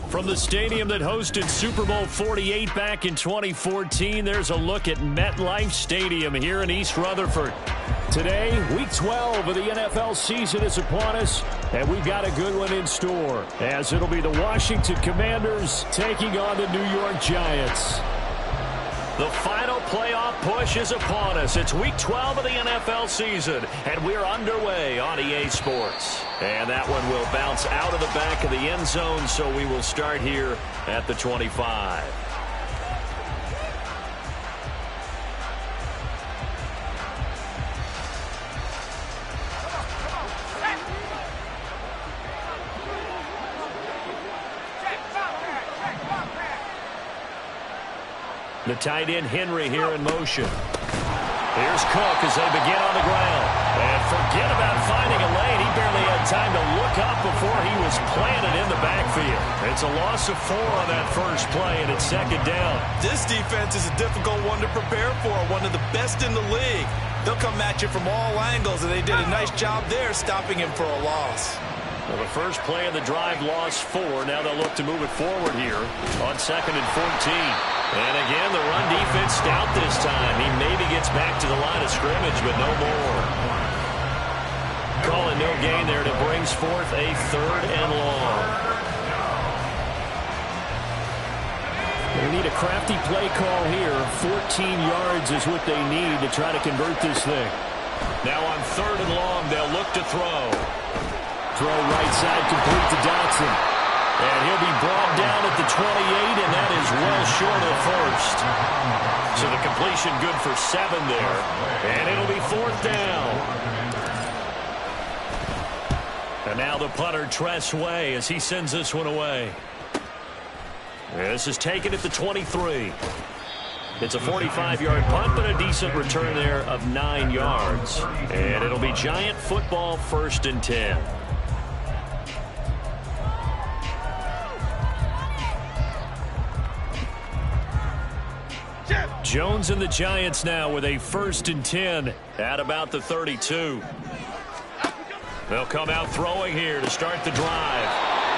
From the stadium that hosted Super Bowl 48 back in 2014, there's a look at MetLife Stadium here in East Rutherford. Today, Week 12 of the NFL season is upon us, and we've got a good one in store, as it'll be the Washington Commanders taking on the New York Giants. The final playoff push is upon us. It's Week 12 of the NFL season, and we're underway on EA Sports. And that one will bounce out of the back of the end zone, so we will start here at the 25. The tight end Henry here in motion. Here's Cook as they begin on the ground. And forget about finding a lane. He barely had time to look up before he was planted in the backfield. It's a loss of 4 on that first play, and it's second down. This defense is a difficult one to prepare for, one of the best in the league. They'll come at you from all angles, and they did a nice job there stopping him for a loss. Well, the first play of the drive lost 4. Now they'll look to move it forward here on 2nd and 14. And again, the run defense stout this time. He maybe gets back to the line of scrimmage, but no more. Calling no gain there, and it brings forth a 3rd and long. They need a crafty play call here. 14 yards is what they need to try to convert this thing. Now on 3rd and long, they'll look to throw. Throw right side complete to Dotson. And he'll be brought down at the 28, and that is well short of the first. So the completion good for 7 there. And it'll be 4th down. And now the punter, Tress Way, as he sends this one away. This is taken at the 23. It's a 45-yard punt, but a decent return there of 9 yards. And it'll be Giant football, 1st and 10. Jones and the Giants now with a 1st and 10 at about the 32. They'll come out throwing here to start the drive.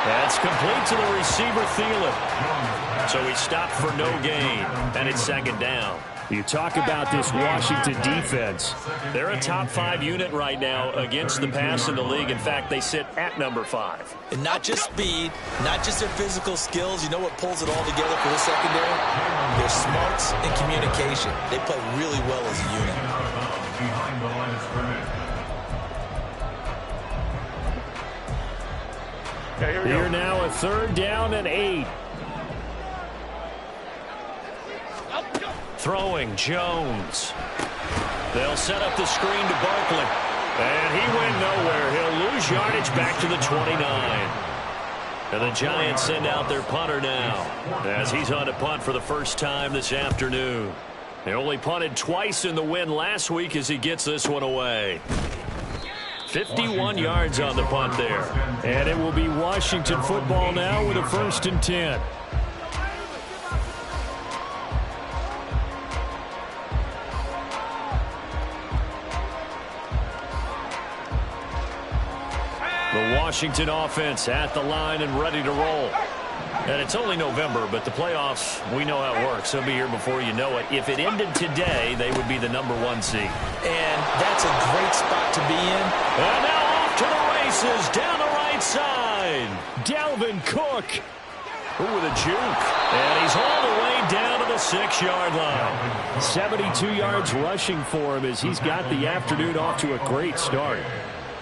That's complete to the receiver, Thielen. So he stopped for no gain, and it's 2nd down. You talk about this Washington defense. They're a top 5 unit right now against the pass in the league. In fact, they sit at number 5. And not just speed, not just their physical skills. You know what pulls it all together for the secondary? Their smarts and communication. They play really well as a unit. Behind the line of scrimmage. Here now a 3rd down and 8. Throwing Jones. They'll set up the screen to Barkley. And he went nowhere. He'll lose yardage back to the 29. And the Giants send out their punter now as he's on to punt for the first time this afternoon. They only punted twice in the win last week as he gets this one away. 51 yards on the punt there. And it will be Washington football now with a 1st and 10. The Washington offense at the line and ready to roll. And it's only November, but the playoffs, we know how it works. They'll be here before you know it. If it ended today, they would be the number 1 seed. And that's a great spot to be in. And now off to the races down the right side. Dalvin Cook. Ooh, with a juke. And he's all the way down to the 6-yard line. 72 yards rushing for him as he's got the afternoon off to a great start.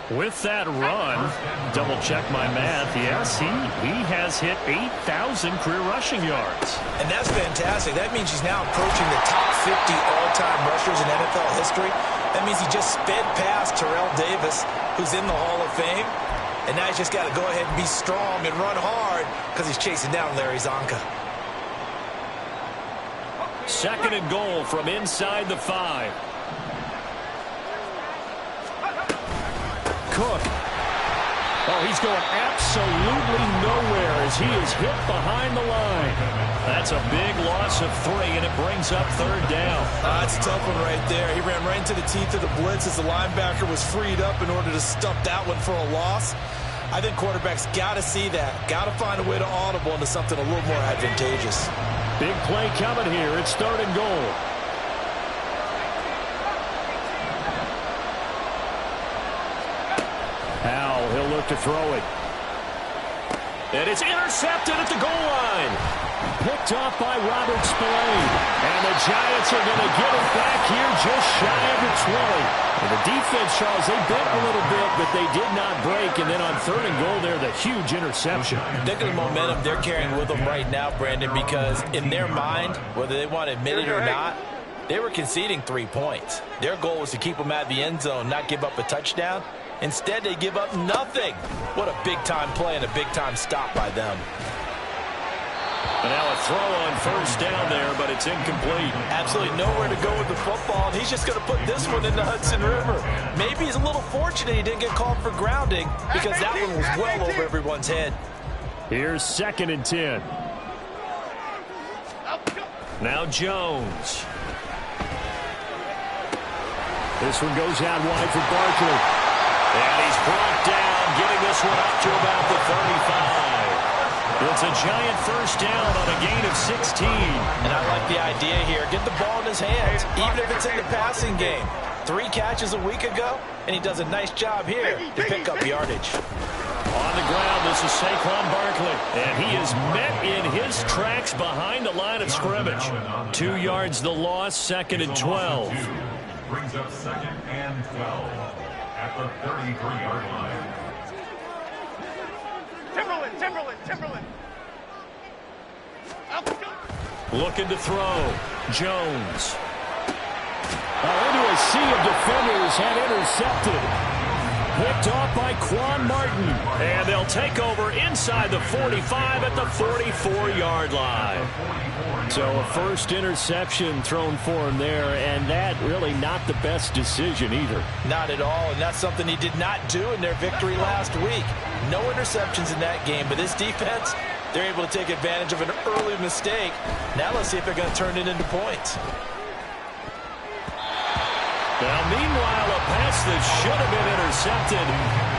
With that run, double check my math, yes, he has hit 8,000 career rushing yards. And that's fantastic. That means he's now approaching the top 50 all-time rushers in NFL history. That means he just sped past Terrell Davis, who's in the Hall of Fame. And now he's just got to go ahead and be strong and run hard because he's chasing down Larry Zonka. 2nd and goal from inside the 5. Cook. Oh, he's going absolutely nowhere as he is hit behind the line. That's a big loss of 3, and it brings up 3rd down. That's a tough one right there. He ran right into the teeth of the blitz as the linebacker was freed up in order to stuff that one for a loss. I think quarterbacks got to see that. Got to find a way to audible into something a little more advantageous. Big play coming here. It's 3rd and goal. Howell, he'll look to throw it. And it's intercepted at the goal line. Picked off by Robert Spillane. And the Giants are going to get it back here just shy of the 20. And the defense, Charles, they bent a little bit, but they did not break. And then on 3rd and goal there, the huge interception. Think of the momentum they're carrying with them right now, Brandon, because in their mind, whether they want to admit it or not, they were conceding 3 points. Their goal was to keep them out of the end zone, not give up a touchdown. Instead, they give up nothing. What a big-time play and a big-time stop by them. And now a throw on 1st down there, but it's incomplete. Absolutely nowhere to go with the football, and he's just going to put this one in the Hudson River. Maybe he's a little fortunate he didn't get called for grounding because that one was well over everyone's head. Here's 2nd and 10. Now Jones. This one goes out wide for Barkley. And he's brought down, getting this one up to about the 35. It's a giant 1st down on a gain of 16. And I like the idea here. Get the ball in his hands, even if it's in the passing game. 3 catches a week ago, and he does a nice job here to pick up yardage. On the ground, this is Saquon Barkley. And he is met in his tracks behind the line of scrimmage. 2 yards the loss, 2nd and 12. Brings up 2nd and 12 at the 33-yard line. Timberland. Looking to throw. Jones. Into a sea of defenders and intercepted. Picked off by Quan Martin. And they'll take over inside the 45 at the 44-yard line. So a 1st interception thrown for him there, and that really not the best decision either. Not at all, and that's something he did not do in their victory last week. No interceptions in that game, but this defense, they're able to take advantage of an early mistake. Now let's see if they're going to turn it into points. Now, meanwhile, a pass that should have been intercepted,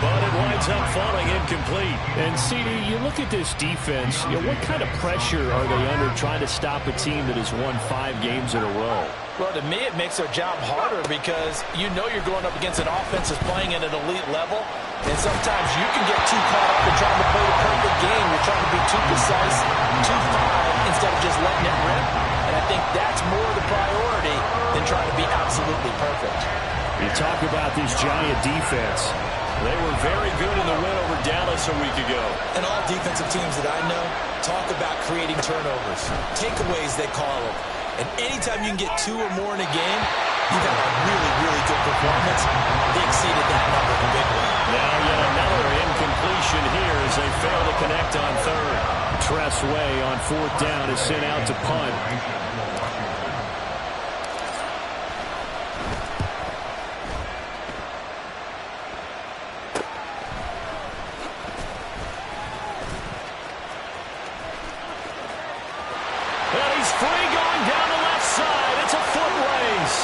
but it winds up falling incomplete. And, CD, you look at this defense, what kind of pressure are they under trying to stop a team that has won 5 games in a row? Well, to me, it makes their job harder because you know you're going up against an offense that's playing at an elite level, and sometimes you can get too caught up in trying to play the perfect game. You're trying to be too precise, too fine, instead of just letting it rip. And I think that's more the priority than trying to be absolutely perfect. You talk about this Giant defense. They were very good in the win over Dallas a week ago. And all defensive teams that I know talk about creating turnovers. Takeaways, they call them. And anytime you can get 2 or more in a game, you've had a really, really good performance. They exceeded that number in a big way. Now yet another incompletion here as they fail to connect on third. Tress Way on 4th down is sent out to punt. And he's free going down the left side. It's a foot race.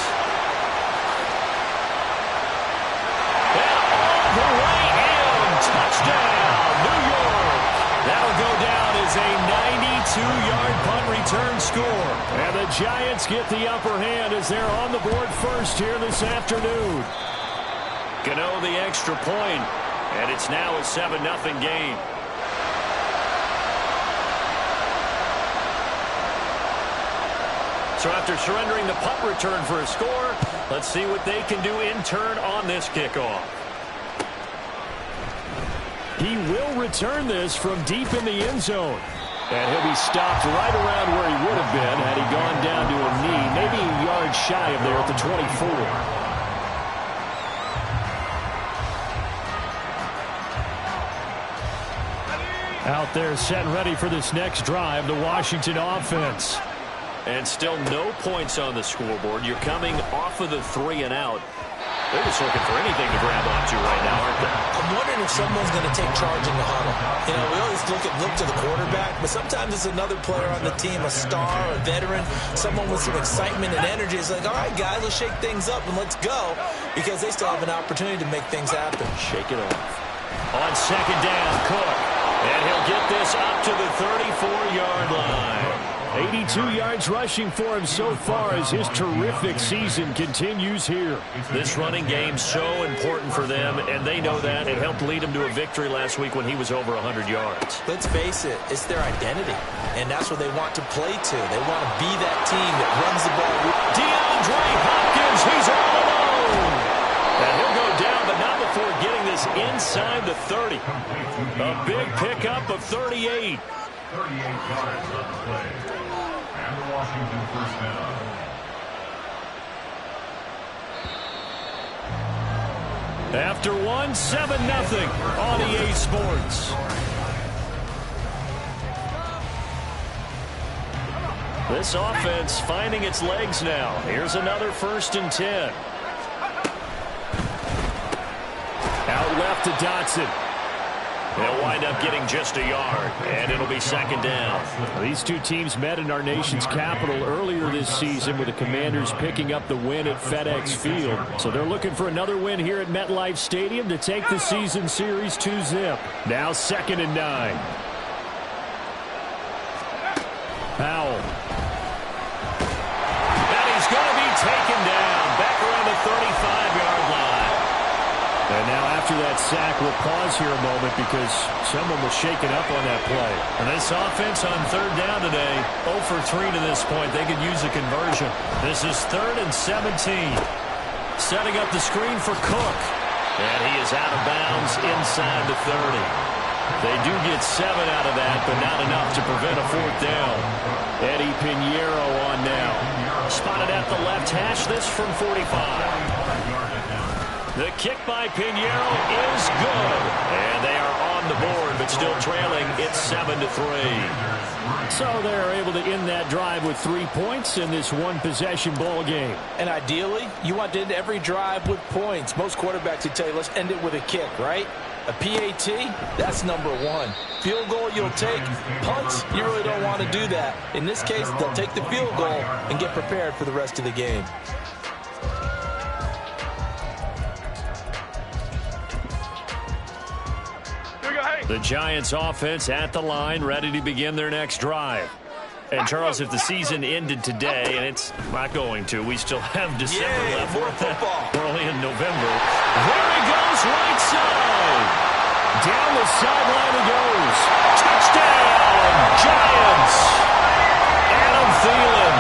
And all the way in. Touchdown, New York. That'll go down as a 92-yard punt return score. And the Giants get the upper hand as they're on the board first here this afternoon. Gano the extra point, and it's now a 7-0 game. So after surrendering the punt return for a score, let's see what they can do in turn on this kickoff. He will return this from deep in the end zone. And he'll be stopped right around where he would have been had he gone down to a knee, maybe a yard shy of there at the 24. Out there set and ready for this next drive, the Washington offense. And still no points on the scoreboard. You're coming off of the 3 and out. They're just looking for anything to grab onto right now, aren't they? I'm wondering if someone's going to take charge in the huddle. You know, we always look to the quarterback, but sometimes it's another player on the team, a star, a veteran, someone with some excitement and energy. It's like, all right, guys, let's shake things up and let's go, because they still have an opportunity to make things happen. Shake it off. On 2nd down, Cook. And he'll get this up to the 34-yard line. 82 yards rushing for him so far as his terrific season continues here. This running game so important for them, and they know that. It helped lead him to a victory last week when he was over 100 yards. Let's face it, it's their identity, and that's what they want to play to. They want to be that team that runs the ball. DeAndre Hopkins, he's all alone. And he'll go down, but not before getting this inside the 30. A big pickup of 38. 38 yards on the play. And the Washington first down. After one, 7-0 on EA Sports. This offense finding its legs now. Here's another 1st and 10. Out left to Dotson. They'll wind up getting just a yard, and it'll be 2nd down. These two teams met in our nation's capital earlier this season with the Commanders picking up the win at FedEx Field. So they're looking for another win here at MetLife Stadium to take the season series 2-zip. Now 2nd and 9. Powell. And he's going to be taken down back around the 35-yard line. And now after that sack, we'll pause here a moment because someone was shaken up on that play. And this offense on 3rd down today, 0 for 3 to this point. They could use a conversion. This is 3rd and 17. Setting up the screen for Cook. And he is out of bounds inside the 30. They do get 7 out of that, but not enough to prevent a 4th down. Eddie Pinheiro on now. Spotted at the left hash, this from 45. The kick by Pinheiro is good. And they are on the board, but still trailing. It's 7-3. So they're able to end that drive with 3 points in this one-possession ball game. And ideally, you want to end every drive with points. Most quarterbacks would tell you, let's end it with a kick, right? A PAT, that's number 1. Field goal you'll take. Punts, you really don't want to do that. In this case, they'll take the field goal and get prepared for the rest of the game. The Giants offense at the line, ready to begin their next drive. And, Charles, if the season ended today, and it's not going to, we still have December left. More football. We're only in November. There he goes, right side. Down the sideline he goes. Touchdown, Giants. Adam Thielen,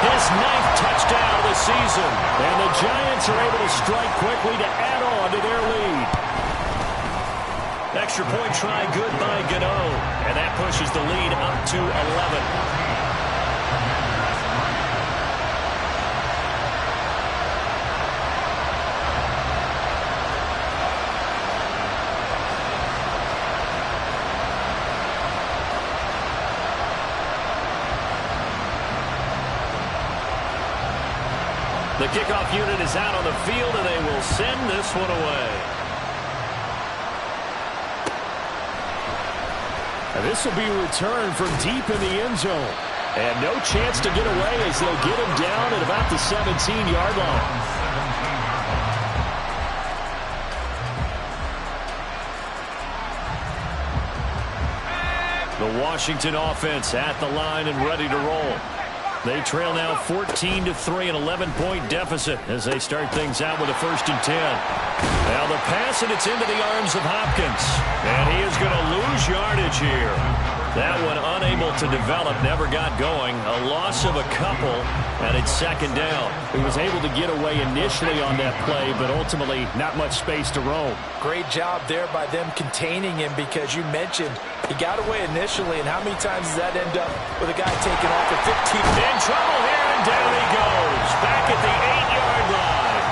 his 9th touchdown of the season. And the Giants are able to strike quickly to add on to their lead. Extra point try good by Gano. And that pushes the lead up to 11. The kickoff unit is out on the field, and they will send this one away. And this will be returned from deep in the end zone. And no chance to get away as they'll get him down at about the 17-yard line. The Washington offense at the line and ready to roll. They trail now 14-3, an 11-point deficit as they start things out with a 1st and 10. Now the pass, and it's into the arms of Hopkins. And he is going to lose yardage here. That one unable to develop, never got going. A loss of a couple, and it's 2nd down. He was able to get away initially on that play, but ultimately not much space to roam. Great job there by them containing him, because you mentioned he got away initially, and how many times does that end up with a guy taking off for 15? In trouble here, and down he goes. Back at the 8-yard line.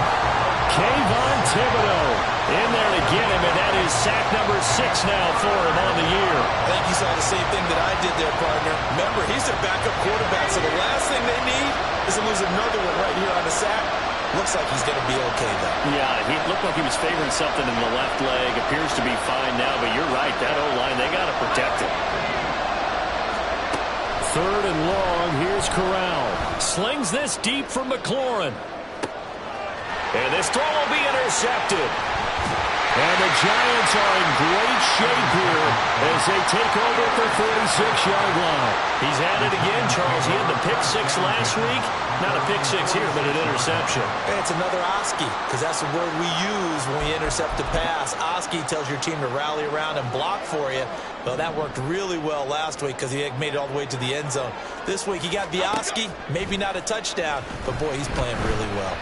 Kayvon Thibodeau in there to get him, and that is sack number 6 now for him on the year. I think you saw the same thing that I did there, partner. Remember, he's their backup quarterback, so the last thing they need is to lose another one right here on the sack. Looks like he's going to be okay, though. Yeah, he looked like he was favoring something in the left leg. Appears to be fine now, but you're right. That O-line, they got to protect it. 3rd and long. Here's Corral. Slings this deep from McLaurin. And this throw will be intercepted. And the Giants are in great shape here as they take over at their 46-yard line. He's at it again, Charles. He had the pick 6 last week. Not a pick 6 here, but an interception. And it's another Oski, because that's the word we use when we intercept a pass. Oski tells your team to rally around and block for you. Well, that worked really well last week because he had made it all the way to the end zone. This week he got the Oski, maybe not a touchdown, but boy, he's playing really well.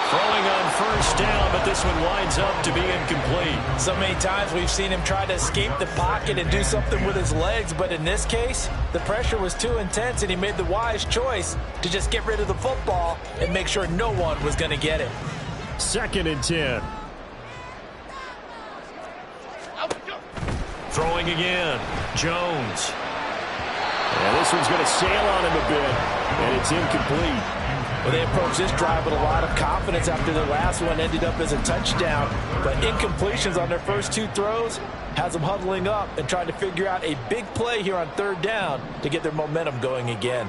Throwing on 1st down, but this one winds up to be incomplete. So many times we've seen him try to escape the pocket and do something with his legs, but in this case, the pressure was too intense, and he made the wise choice to just get rid of the football and make sure no one was going to get it. 2nd and 10. Throwing again. Jones. And this one's going to sail on him a bit, and it's incomplete. Well, they approached this drive with a lot of confidence after their last one ended up as a touchdown. But incompletions on their first 2 throws has them huddling up and trying to figure out a big play here on 3rd down to get their momentum going again.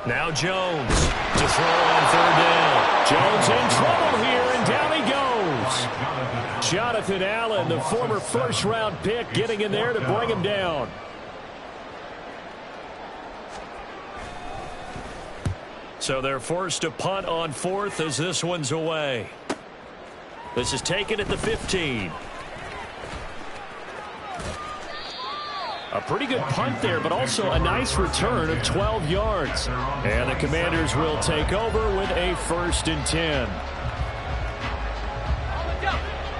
Now Jones to throw on 3rd down. Jones in trouble here, and down he goes. Jonathan Allen, the former 1st-round pick, getting in there to bring him down. So they're forced to punt on 4th as this one's away. This is taken at the 15. A pretty good punt there, but also a nice return of 12 yards. And the Commanders will take over with a 1st and 10.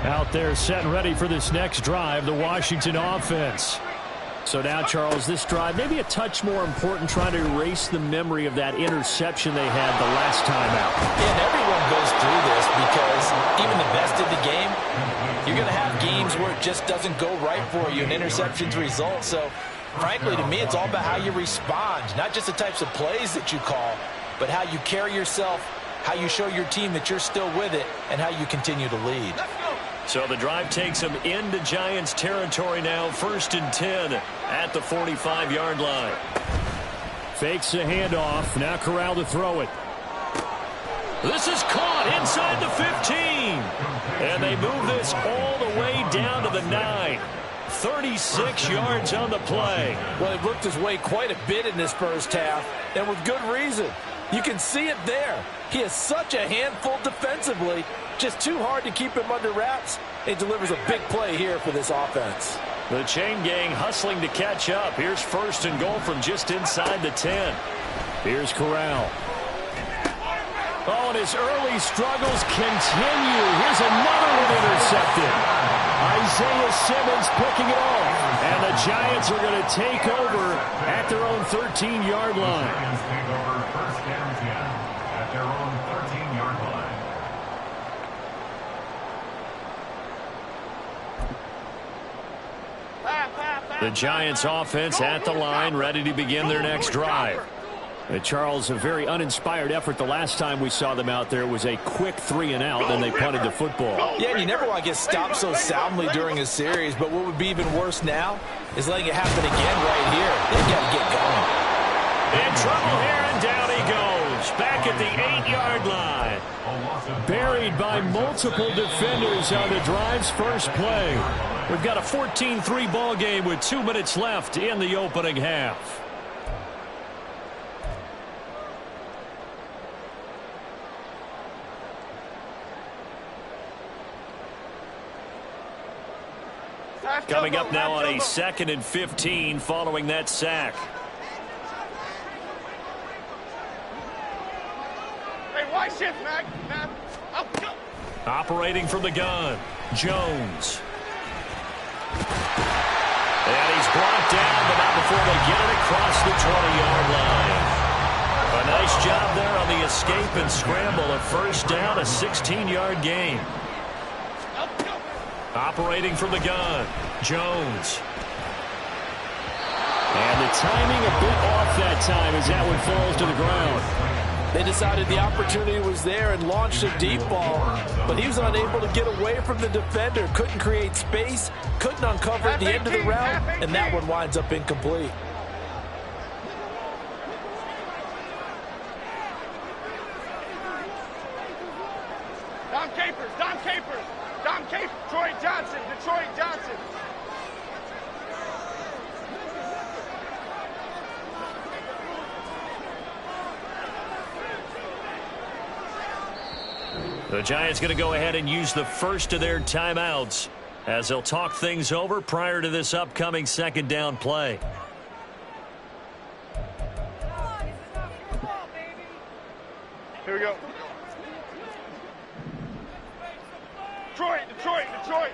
Out there set and ready for this next drive, the Washington offense. So now, Charles, this drive maybe a touch more important, trying to erase the memory of that interception they had the last time out. Yeah, and everyone goes through this because even the best of the game, you're going to have games where it just doesn't go right for you, and interceptions result. So, frankly, to me, it's all about how you respond, not just the types of plays that you call, but how you carry yourself, how you show your team that you're still with it, and how you continue to lead. So the drive takes them into Giants territory now. 1st and 10 at the 45-yard line. Fakes the handoff. Now Corral to throw it. This is caught inside the 15. And they move this all the way down to the 9. 36 yards on the play. Well, he looked his way quite a bit in this first half, and with good reason. You can see it there. He is such a handful defensively, just too hard to keep him under wraps. He delivers a big play here for this offense. The chain gang hustling to catch up. Here's 1st and goal from just inside the 10. Here's Corral. Oh, and his early struggles continue. Here's another one intercepted. Isaiah Simmons picking it off. And the Giants are going to take over at their own 13-yard line. Giants take over 1st and 10 at their own 13-yard line. The Giants offense at the line, ready to begin their next drive. Charles, a very uninspired effort the last time we saw them out there. Was a quick 3-and-out, and they punted the football. Yeah, and you never want to get stopped so soundly during a series, but what would be even worse now is letting it happen again right here. They've got to get going. In trouble here, and down he goes. Back at the 8-yard line. Buried by multiple defenders on the drive's first play. We've got a 14-3 ball game with 2 minutes left in the opening half. Coming up now on a 2nd and 15 following that sack. Hey, why shift, Mac? Operating from the gun, Jones. And he's blocked down, but not before they get it across the 20-yard line. A nice job there on the escape and scramble. A 1st down, a 16-yard gain. Operating from the gun, Jones. And the timing a bit off that time as that one falls to the ground. They decided the opportunity was there and launched a deep ball, but he was unable to get away from the defender. Couldn't create space, couldn't uncover at the end of the route, and that one winds up incomplete. Dom Capers, Detroit Johnson. The Giants going to go ahead and use the first of their timeouts as they'll talk things over prior to this upcoming 2nd down play. Here we go. Detroit.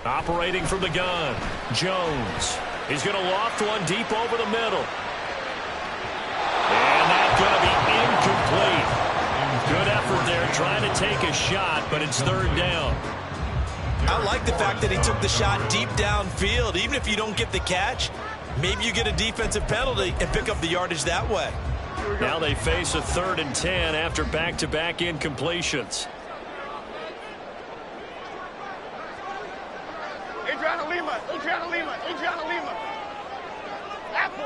Operating from the gun, Jones. He's going to loft one deep over the middle. And that's going to be incomplete. Good effort there trying to take a shot, but it's 3rd down. I like the fact that he took the shot deep downfield. Even if you don't get the catch, maybe you get a defensive penalty and pick up the yardage that way. Now they face a 3rd and 10 after back-to-back incompletions. Adriana Lima. Apple.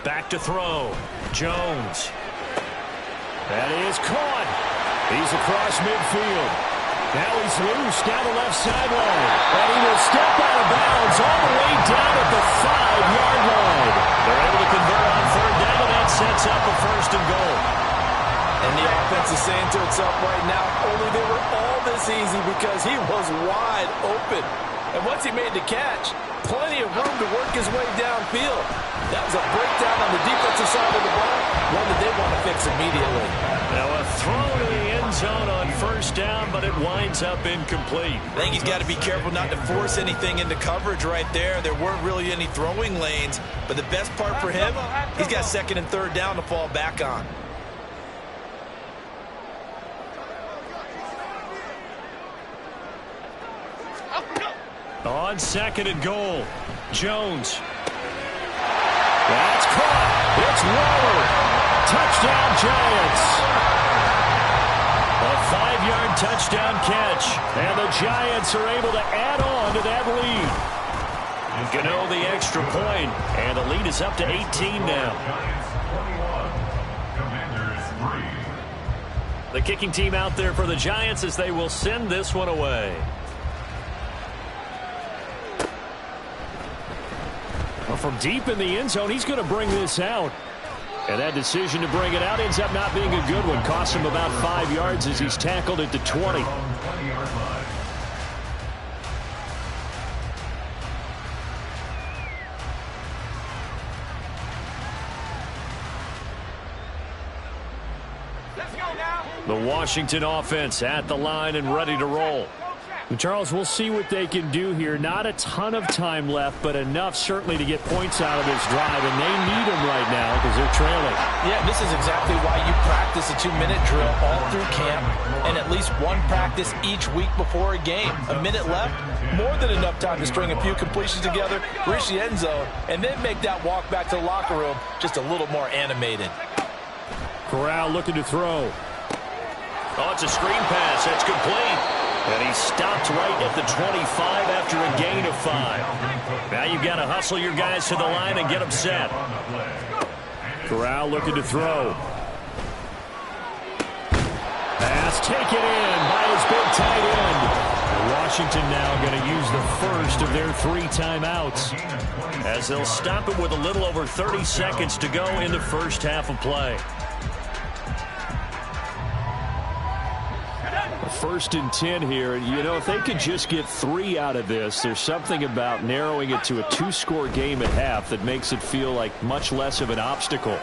Back to throw. Jones. That is caught. He's across midfield. Now he's loose down the left sideline. And he will step out of bounds all the way down at the 5-yard line. They're able to convert on 3rd down, and that sets up a 1st and goal. And the offense is saying to itself right now, only they were all this easy because he was wide open. And once he made the catch, plenty of room to work his way downfield. That was a breakdown on the defensive side of the ball, one that they want to fix immediately. Now a throw to the end zone on 1st down, but it winds up incomplete. I think he's got to be careful not to force anything into coverage right there. There weren't really any throwing lanes, but the best part for him, he's got 2nd and 3rd down to fall back on. On 2nd and goal, Jones. That's caught. It's Waller. Touchdown, Giants. A 5-yard touchdown catch. And the Giants are able to add on to that lead. Gano the extra point, and the lead is up to 18 now. The kicking team out there for the Giants as they will send this one away. Well, from deep in the end zone, he's going to bring this out. And that decision to bring it out ends up not being a good one. Costs him about 5 yards as he's tackled at the 20. The Washington offense at the line and ready to roll. Charles, we'll see what they can do here. Not a ton of time left, but enough certainly to get points out of this drive, and they need them right now because they're trailing. Yeah, this is exactly why you practice a 2-minute drill all through camp and at least one practice each week before a game. A minute left, more than enough time to string a few completions together, reach the end zone, and then make that walk back to the locker room just a little more animated. Corral looking to throw. Oh, it's a screen pass. That's complete. And he stopped right at the 25 after a gain of 5. Now you've got to hustle your guys to the line and get them set. Corral looking to throw. Pass taken in by his big tight end. Washington now going to use the first of their 3 timeouts as they'll stop it with a little over 30 seconds to go in the first half of play. First and 10 here. You know, if they could just get 3 out of this, there's something about narrowing it to a 2-score game at half that makes it feel like much less of an obstacle.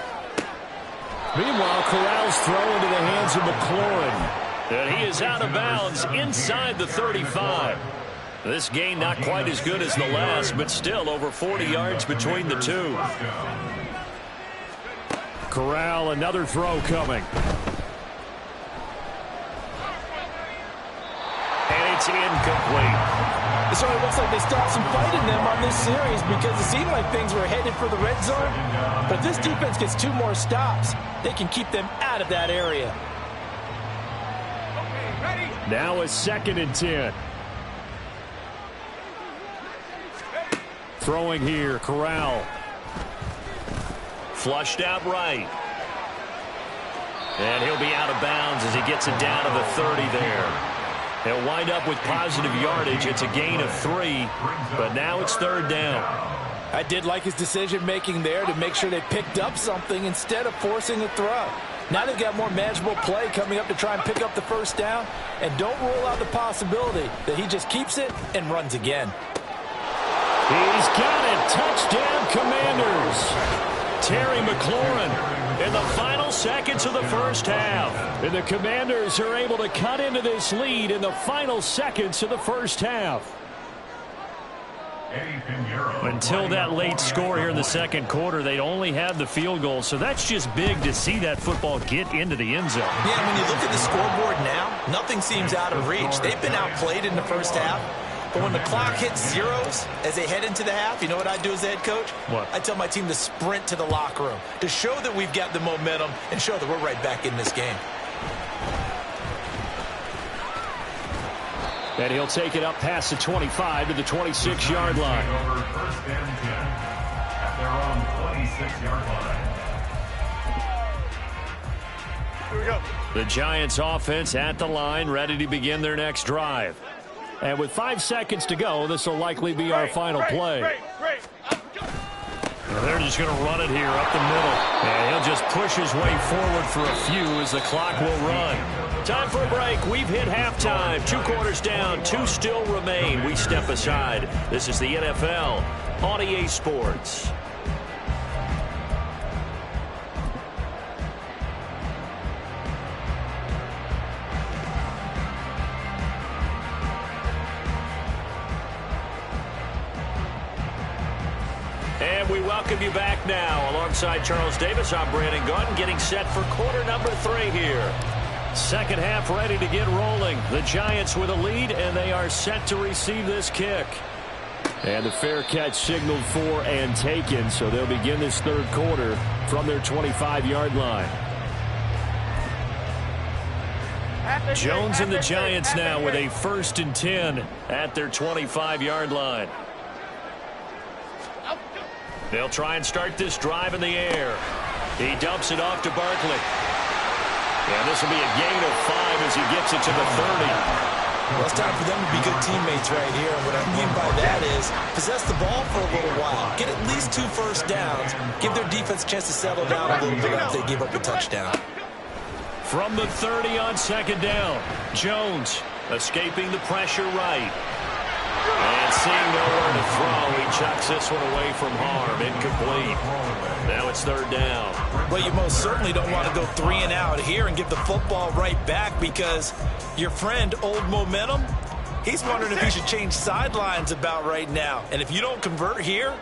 Meanwhile, Corral's throw into the hands of McLaurin. And he is out of bounds inside the 35. This gain not quite as good as the last, but still over 40 yards between the two. Corral, another throw coming. It's incomplete. So it looks like they stopped some fight in them on this series because it seemed like things were headed for the red zone. But if this defense gets 2 more stops, they can keep them out of that area. Now a 2nd and 10. Throwing here, Corral. Flushed out right. And he'll be out of bounds as he gets it down to the 30 there. They'll wind up with positive yardage. It's a gain of 3, but now it's 3rd down. I did like his decision-making there to make sure they picked up something instead of forcing a throw. Now they've got more manageable play coming up to try and pick up the first down, and don't rule out the possibility that he just keeps it and runs again. He's got it. Touchdown, Commanders. Terry McLaurin in the final seconds of the first half. And the Commanders are able to cut into this lead in the final seconds of the first half. Until that late score here in the second quarter, they'd only had the field goal. So that's just big to see that football get into the end zone. Yeah, when you look at the scoreboard now, nothing seems out of reach. They've been outplayed in the first half. But when the clock hits zeros as they head into the half, you know what I do as the head coach? What? I tell my team to sprint to the locker room to show that we've got the momentum and show that we're right back in this game. And he'll take it up past the 25 to the 26-yard line. First and 10 at their own 26-yard line. Here we go. The Giants offense at the line, ready to begin their next drive. And with 5 seconds to go, this will likely be our final play. Great. They're just going to run it here up the middle. And he'll just push his way forward for a few as the clock will run. Time for a break. We've hit halftime. 2 quarters down. 2 still remain. We step aside. This is the NFL on EA Sports. And we welcome you back now. Alongside Charles Davis, I'm Brandon Gunn, getting set for quarter number 3 here. Second half ready to get rolling. The Giants with a lead, and they are set to receive this kick. And the fair catch signaled for and taken, so they'll begin this third quarter from their 25-yard line. Jones and the Giants now with a 1st and 10 at their 25-yard line. They'll try and start this drive in the air. He dumps it off to Barkley. And this will be a gain of 5 as he gets it to the 30. Well, it's time for them to be good teammates right here. And what I mean by that is possess the ball for a little while. Get at least 2 first downs. Give their defense a chance to settle down a little bit after they give up a touchdown. From the 30 on second down, Jones escaping the pressure right. And seeing nowhere to throw, he chucks this one away from harm. Incomplete. Now it's third down. Well, you most certainly don't want to go 3 and out here and give the football right back because your friend, Old Momentum, he's wondering if he should change sidelines about right now. And if you don't convert here,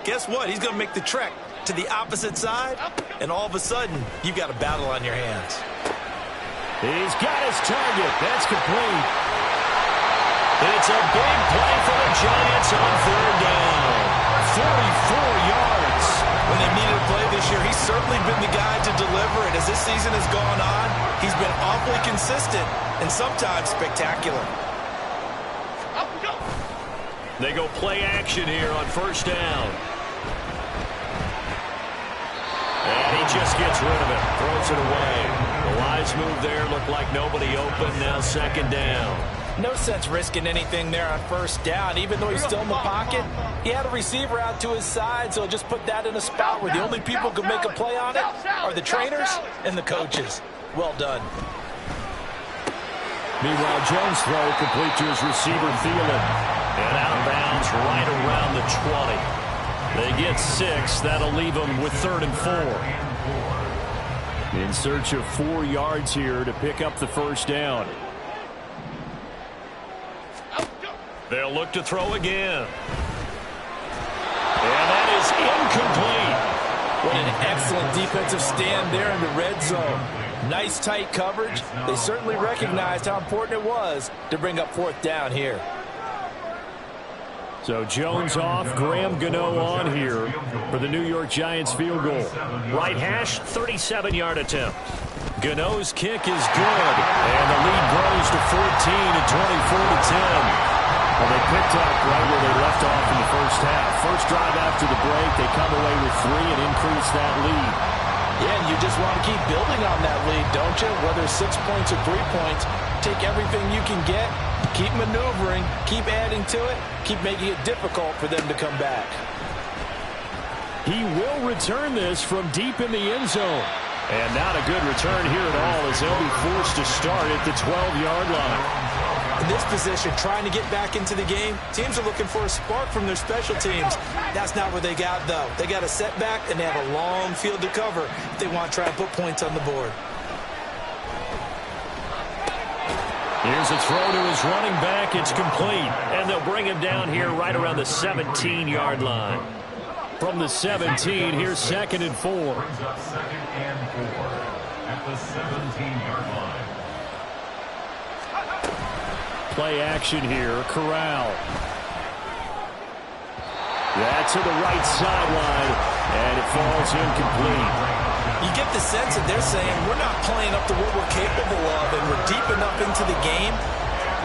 guess what? He's going to make the trek to the opposite side, and all of a sudden, you've got a battle on your hands. He's got his target. That's complete. It's a big play for the Giants on third down. 44 yards. When they needed a play this year, he's certainly been the guy to deliver it. As this season has gone on, he's been awfully consistent and sometimes spectacular. They go play action here on first down. And he just gets rid of it. Throws it away. The wise move there. Looked like nobody open. Now second down. No sense risking anything there on first down. Even though he's still in the pocket, he had a receiver out to his side, so just put that in a spot where the only people who can make a play on it are the trainers and the coaches. Well done. Meanwhile, Jones' throw complete to his receiver, Thielen. And out of bounds right around the 20. They get 6. That'll leave them with 3rd and 4. In search of 4 yards here to pick up the first down. They'll look to throw again. And that is incomplete. What an excellent defensive stand there in the red zone. Nice tight coverage. They certainly recognized how important it was to bring up 4th down here. So Jones off, Graham Gano on here for the New York Giants field goal. Right hash, 37-yard attempt. Gano's kick is good, and the lead grows to 14 at 24-10. Well, they picked up right where they left off in the first half. First drive after the break, they come away with 3 and increase that lead. Yeah, and you just want to keep building on that lead, don't you? Whether 6 points or 3 points, take everything you can get, keep maneuvering, keep adding to it, keep making it difficult for them to come back. He will return this from deep in the end zone. And not a good return here at all as they'll be forced to start at the 12-yard line. In this position, trying to get back into the game, teams are looking for a spark from their special teams. That's not what they got, though. They got a setback, and they have a long field to cover if they want to try and put points on the board. Here's a throw to his running back. It's complete. And they'll bring him down here right around the 17-yard line. From the 17, here's 2nd and 4. Brings up 2nd and 4 at the 17-yard line. Play action here. Corral. That's to the right sideline, and it falls incomplete. You get the sense that they're saying we're not playing up to what we're capable of, and we're deep enough into the game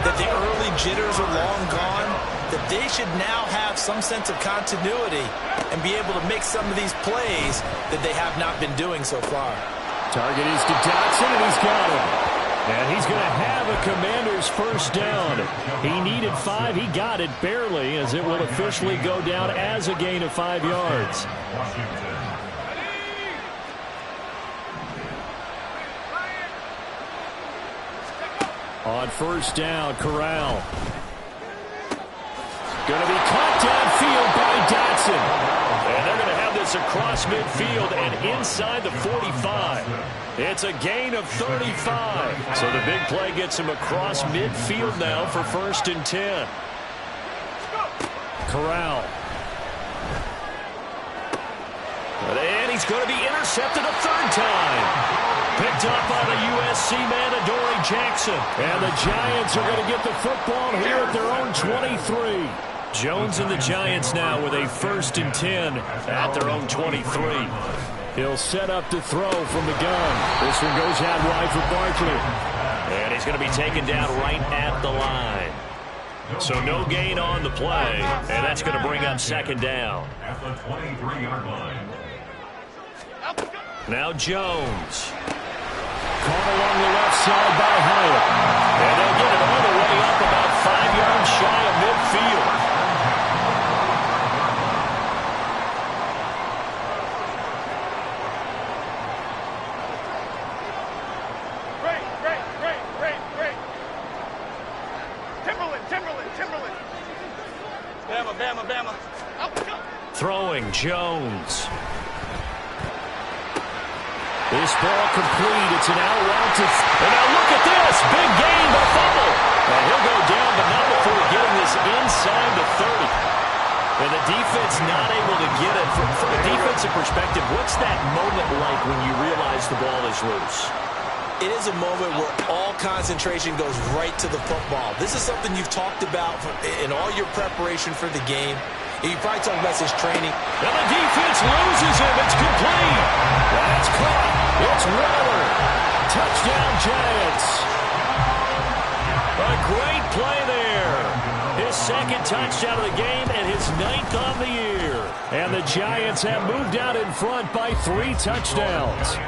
that the early jitters are long gone, that they should now have some sense of continuity and be able to make some of these plays that they have not been doing so far. Target is to Dotson, and he's got him. And he's going to have a Commander's first down. He needed 5. He got it barely as it will officially go down as a gain of 5 yards. On first down, Corral. Going to be caught downfield by Dotson. And they're going to have this across midfield and inside the 45. It's a gain of 35. So the big play gets him across midfield now for 1st and 10. Corral. And he's going to be intercepted a 3rd time. Picked up by the USC man, Adoree Jackson. And the Giants are going to get the football here at their own 23. Jones and the Giants now with a 1st and 10 at their own 23. He'll set up to throw from the gun. This one goes out wide for Barkley. And he's going to be taken down right at the line. So no gain on the play, and that's going to bring up 2nd down. At the 23-yard line. Now Jones. caught along the left side by Hyatt. And they'll get it all the way up about 5 yards shy of midfield. Great. Timberland. Bama. Throwing Jones. This ball complete. It's an out route to... And now look at this. Big gain, a fumble. And he'll go down, but not before getting this inside the 30. And the defense not able to get it. From a defensive perspective, what's that moment like when you realize the ball is loose? It is a moment where all concentration goes right to the football. This is something you've talked about in all your preparation for the game. You probably talk about his training. And the defense loses him. It's complete. That's caught. It's Waller. Touchdown, Giants. A great play there. His second touchdown of the game and his 9th on the year. And the Giants have moved out in front by 3 touchdowns.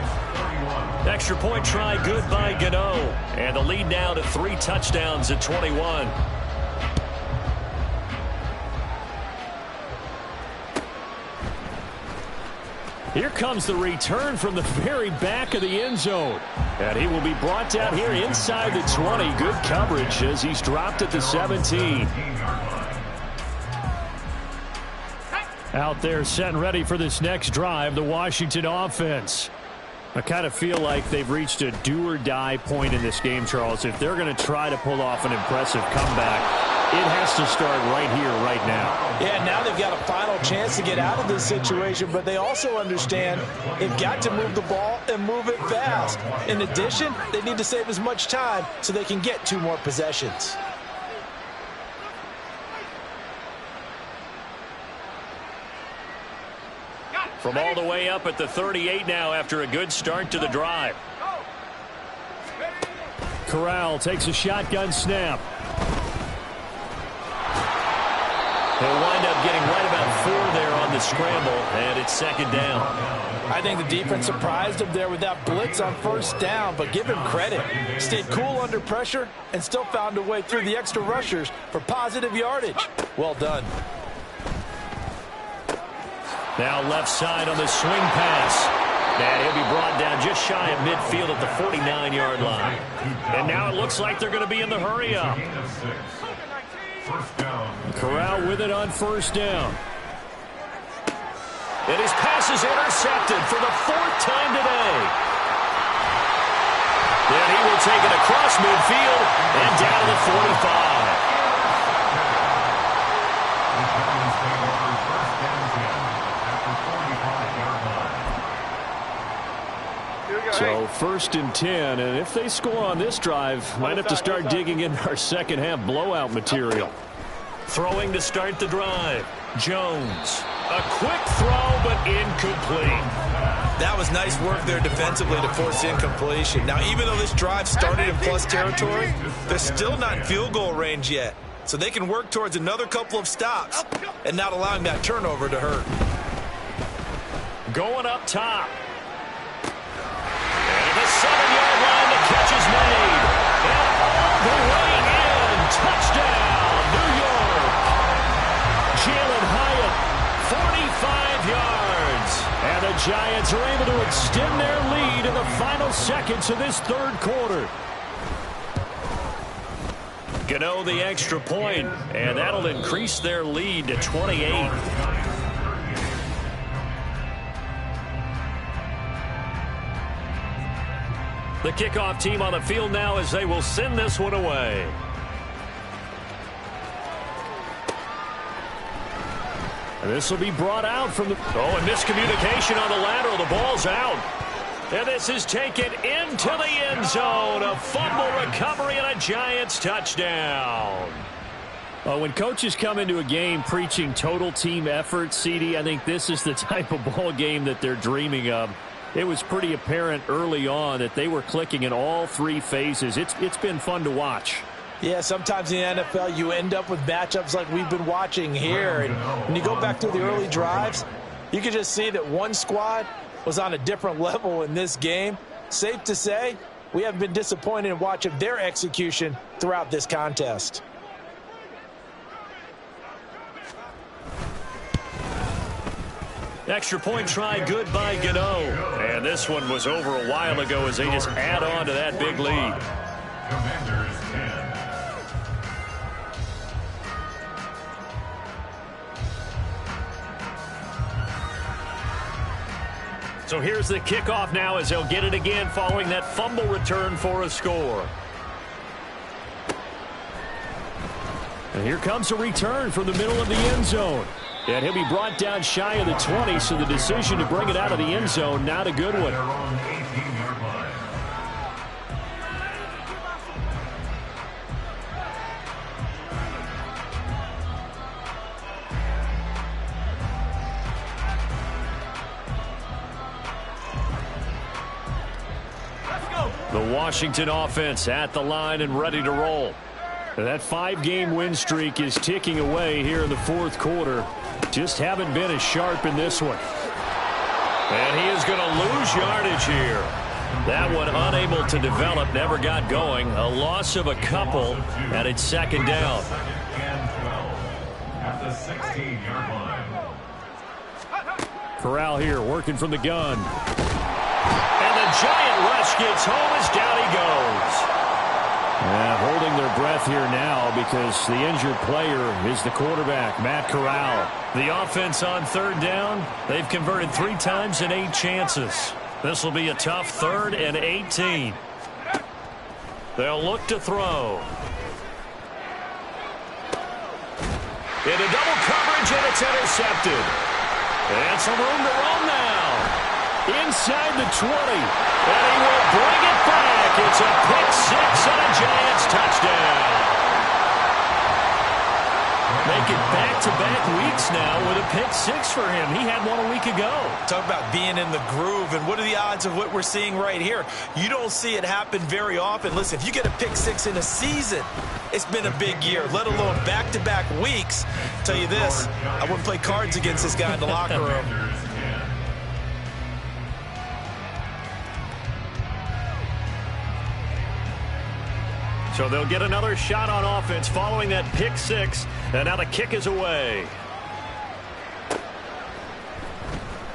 Extra point try good by Gano. And the lead now to 3 touchdowns at 21. Here comes the return from the very back of the end zone. And he will be brought down here inside the 20. Good coverage as he's dropped at the 17. Out there set and ready for this next drive, the Washington offense. I kind of feel like they've reached a do-or-die point in this game, Charles. If they're going to try to pull off an impressive comeback, it has to start right here, right now. Yeah, now they've got a final chance to get out of this situation, but they also understand they've got to move the ball and move it fast. In addition, they need to save as much time so they can get 2 more possessions. From all the way up at the 38 now after a good start to the drive. Corral takes a shotgun snap. He'll wind up getting right about 4 there on the scramble, and it's 2nd down. I think the defense surprised him there with that blitz on 1st down, but give him credit. Stayed cool under pressure and still found a way through the extra rushers for positive yardage. Well done. Now left side on the swing pass. And he'll be brought down just shy of midfield at the 49-yard line. And now it looks like they're going to be in the hurry-up. Corral with it on 1st down. And his pass is intercepted for the 4th time today. Then he will take it across midfield and down to the 45. So 1st and 10, and if they score on this drive, might have to start digging in our second half blowout material. Throwing to start the drive. Jones. A quick throw, but incomplete. That was nice work there defensively to force incompletion. Now, even though this drive started in plus territory, they're still not in field goal range yet. So they can work towards another couple of stops and not allowing that turnover to hurt. Going up top. And the 7-yard line, the catch is made. And all the way in. Touchdown, New York. Jalen Hyatt, 45 yards. And the Giants are able to extend their lead in the final seconds of this 3rd quarter. Gano the extra point, and that'll increase their lead to 28. The kickoff team on the field now as they will send this one away. And this will be brought out from the... Oh, and miscommunication on the lateral. The ball's out. And this is taken into the end zone. A fumble recovery and a Giants touchdown. When coaches come into a game preaching total team effort, CD, I think this is the type of ball game that they're dreaming of. It was pretty apparent early on that they were clicking in all 3 phases. It's been fun to watch. Yeah, sometimes in the NFL you end up with matchups like we've been watching here. And when you go back through the early drives, you can just see that one squad was on a different level in this game. Safe to say, we haven't been disappointed in watching their execution throughout this contest. Extra point try, good by Gano. And this one was over a while ago as they just add on to that big lead. Commanders 10. So here's the kickoff now as they'll get it again following that fumble return for a score. And here comes a return from the middle of the end zone. And he'll be brought down shy of the 20, so the decision to bring it out of the end zone, not a good one. They're on the 18-yard line. The Washington offense at the line and ready to roll. That 5-game win streak is ticking away here in the fourth quarter. Just haven't been as sharp in this one. And he is going to lose yardage here. That one unable to develop, never got going. A loss of a couple, and it's second down. Second and 12 at the 16-yard line. Corral here working from the gun. And the giant rush gets home as down he goes. Holding their breath here now because the injured player is the quarterback, Matt Corral. The offense on third down, they've converted 3 times in 8 chances. This will be a tough 3rd and 18. They'll look to throw. Into double coverage, and it's intercepted. And some room to run now. Inside the 20, and he will bring it back. It's a pick-6 and a Giants touchdown. Make it back-to-back weeks now with a pick-6 for him. He had one a week ago. Talk about being in the groove, and what are the odds of what we're seeing right here? You don't see it happen very often. Listen, if you get a pick-6 in a season, it's been a big year, let alone back-to-back weeks. Tell you this, I wouldn't play cards against this guy in the locker room. So they'll get another shot on offense following that pick-6, and now the kick is away.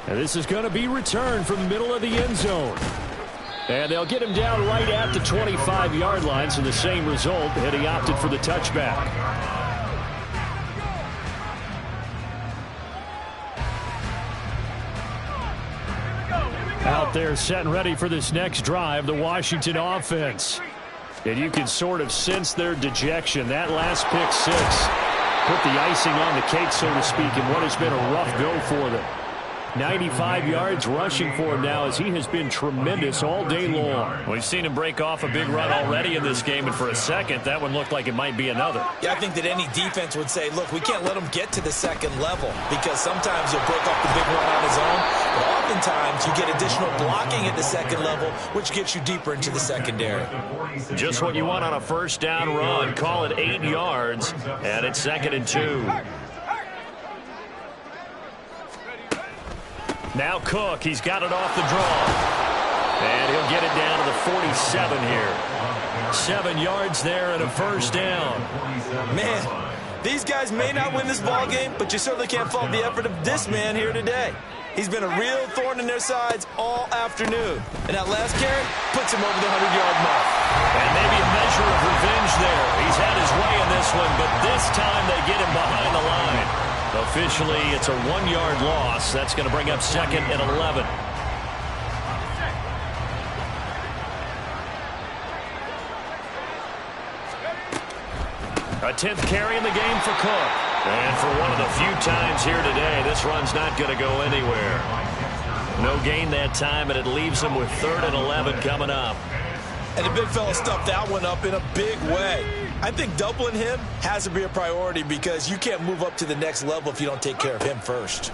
And this is going to be returned from the middle of the end zone. And they'll get him down right at the 25-yard line, so the same result, and he opted for the touchback. Out there set and ready for this next drive, the Washington offense. And you can sort of sense their dejection. That last pick-6 put the icing on the cake, so to speak, in what has been a rough go for them. 95 yards rushing for him now as he has been tremendous all day long. We've seen him break off a big run already in this game, and for a second, that one looked like it might be another. Yeah, I think that any defense would say, look, we can't let him get to the second level because sometimes he'll break off the big run on his own, but oftentimes you get additional blocking at the second level, which gets you deeper into the secondary. Just what you want on a first down run. Call it 8 yards, and it's 2nd and 2. Now Cook, he's got it off the draw. And he'll get it down to the 47 here. 7 yards there and a first down. Man, these guys may not win this ball game, but you certainly can't fault the effort of this man here today. He's been a real thorn in their sides all afternoon. And that last carry puts him over the 100-yard mark. And maybe a measure of revenge there. He's had his way in this one, but this time they get him behind the line. Officially, it's a 1-yard loss. That's going to bring up 2nd and 11. A 10th carry in the game for Cook. And for one of the few times here today, this run's not going to go anywhere. No gain that time, and it leaves them with 3rd and 11 coming up. And the big fella stuffed that one up in a big way. I think doubling him has to be a priority because you can't move up to the next level if you don't take care of him first.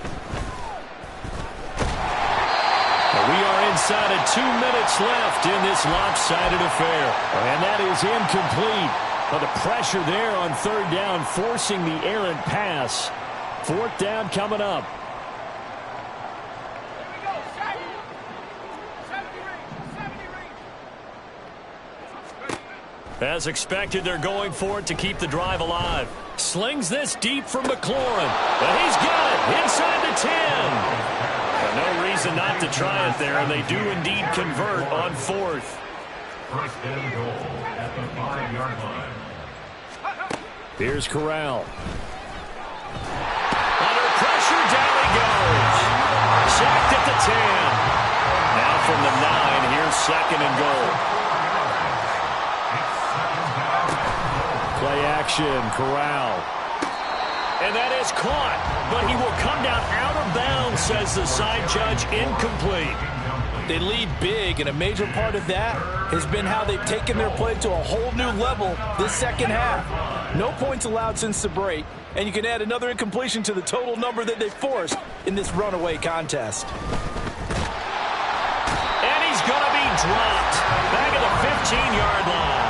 We are inside of 2 minutes left in this lopsided affair. And that is incomplete. But the pressure there on 3rd down, forcing the errant pass. 4th down coming up. As expected, they're going for it to keep the drive alive. Slings this deep from McLaurin. And he's got it inside the 10. No reason not to try it there, and they do indeed convert on fourth. First and goal at the 5-yard line. Here's Corral. Under pressure, down he goes. Sacked at the 10. Now from the 9, here's second and goal. Play action, Corral. And that is caught, but he will come down out of bounds, says the side judge, incomplete. They lead big, and a major part of that has been how they've taken their play to a whole new level this second half. No points allowed since the break, and you can add another incompletion to the total number that they forced in this runaway contest. And he's going to be dropped back at the 15-yard line.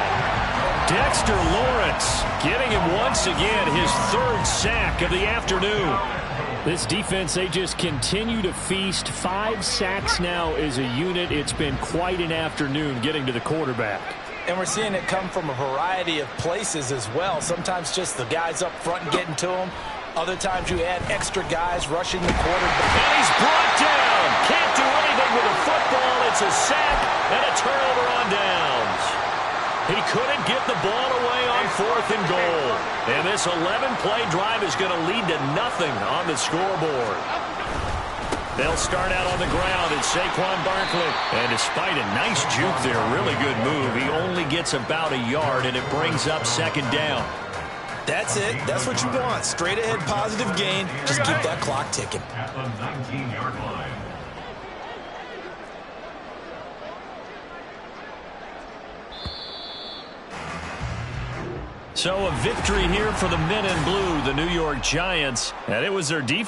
Dexter Lawrence getting him once again his third sack of the afternoon. This defense, they just continue to feast. 5 sacks now as a unit. It's been quite an afternoon getting to the quarterback. And we're seeing it come from a variety of places as well. Sometimes just the guys up front and getting to them. Other times you add extra guys rushing the quarterback. And he's brought down. Can't do anything with a football. It's a sack and a turnover on downs. He couldn't get the ball away on fourth and goal. And this 11-play drive is going to lead to nothing on the scoreboard. They'll start out on the ground. It's Saquon Barkley. And despite a nice juke there, really good move, he only gets about a yard, and it brings up second down. That's it. That's what you want. Straight ahead positive gain. Just keep that clock ticking. At the 19-yard line. So a victory here for the men in blue, the New York Giants. And it was their defense